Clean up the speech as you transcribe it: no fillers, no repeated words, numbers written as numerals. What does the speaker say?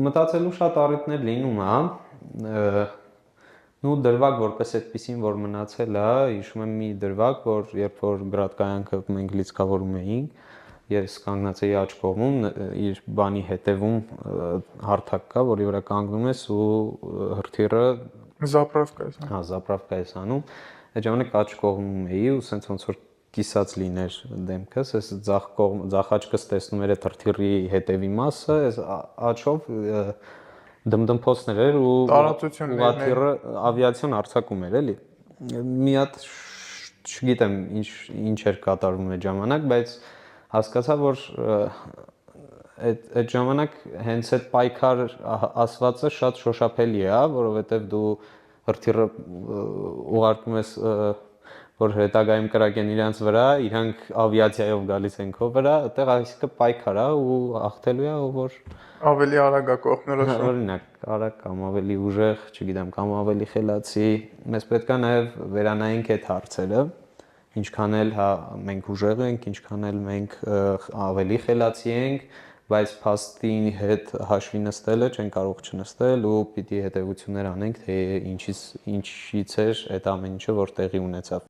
մտածելու շատ առիթներ լինում է, նու դրվագ որպես այդպեսին որ մնացել է, հիշում եմ մի դրվագ, որ երբ որ գրադկայանքը մենք լիցքավորում էինք, ես կանգնած էի աջ կողմում, իր բանի հետևում հարթակ կա, որի վրա կանգնում ես ու հրթիռը Զապրավկա ես։ հա, զապրավկա ես անում, այդ ժամանակ աջ կողմում էի ու սենց ոնց որ կիսած լիներ դեմքս, ես ձախ աչքս տեսնում էր այդ հրթիռի հետևի մասը, ես աչով դմդմփոցներ էր ու ուղղաթիռը ավիացիոն արձակում էր, էլի։ Մի հատ չգիտեմ ինչ էր կատարվում այդ ժամանակ, բայց հասկացա, որ այդ ժամանակ հենց այդ պայքար ասվածը շատ շոշափելի է, որովհետև դու հրթիռը ուղարկում ես որ հետագայում կրակեն իրանց վրա, իրանք ավիացիայով գալիս են քո վրա, այդտեղ այսինքն պայքար է ու հաղթելու է ով որ ավելի արագ է կողմնորոշում։ Օրինակ, արագ կամ ավելի ուժեղ, չգիտեմ, կամ ավելի խելացի, մեզ պետք է նաև վերանայենք այդ հարցերը, ինչքան էլ հա մենք ուժեղ ենք, ինչքան էլ մենք ավելի խելացի ենք, բայց փաստի հետ հաշվի նստելը չեն կարող չնստել ու պիտի հետևություններ անենք, թե ինչից էր այդ ամեն ինչը որ տեղի ունեցավ։